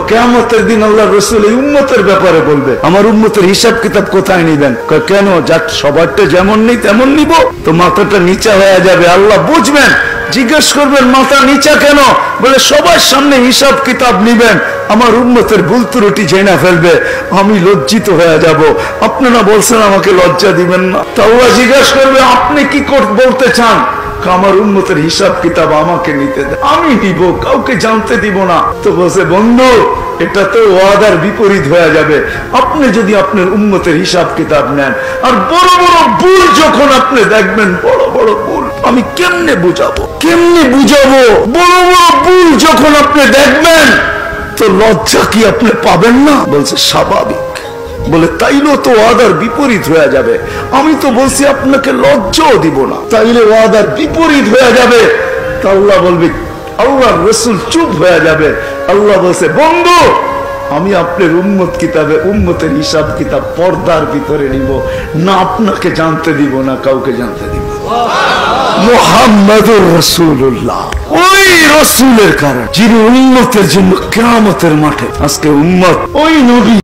কিয়ামতের দিন আল্লাহ রাসূল এই উম্মতের ব্যাপারে বলবে, আমার উম্মতের হিসাব কিতাব কোথায় নিবেন? কেন, যাক সবারটা যেমন নেই তেমন নিব? তো মাথাটা নিচা হয়ে যাবে, আল্লাহ বুঝবেন, জিজ্ঞেস করবেন মাথা নিচা কেন? বলে সবার সামনে হিসাব কিতাব নিবেন, আমার উম্মতের ভুল ত্রুটি জেনে ফেলবে, আমি লজ্জিত হয়ে যাব। আপনারা বলছেন আমাকে লজ্জা দিবেন না, তা আল্লাহ জিজ্ঞেস করবে আপনি কি বলতে চান? আমার উম্মতের হিসাব কিতাব আমাকে নিতে দেন, আমি দিব, কাউকে জানতে দিব না। তো বলছে বন্ধু, এটা তো ওয়াদার বিপরীত হয়ে যাবে। আপনি যদি আপনার উম্মতের হিসাব কিতাব নেন, আর বড় বড় ভুল যখন আপনি দেখবেন, বড় বড় ভুল আমি কেমনে বুঝাবো? বড় বড় ভুল যখন আপনি দেখবেন, তো লজ্জা কি আপনি পাবেন না? বলছে স্বাভাবিক। বলে তাইলে তো ওয়াদার বিপরীত হয়ে যাবে, আমি তো বলছি আপনাকে লজ্জাও দিব না, তাইলে ওয়াদার বিপরীত হয়ে যাবে। তা আল্লাহ বলবে, আল্লাহর রাসূল চুপ হয়ে যাবে। আল্লাহ বলছে বন্ধু, আমি আপনার উম্মত কিতাবে উম্মতের হিসাব কিতাব পর্দার ভিতরে নিব না, আপনাকে জানতে দিব না, কাউকে জানতে দিব। মুহাম্মাদুর রাসূলুল্লাহ, ওই রাসূলের কারণে যিনি উম্মতের জন্য কিয়ামতের মাঠে আজকে উম্মত ওই নবী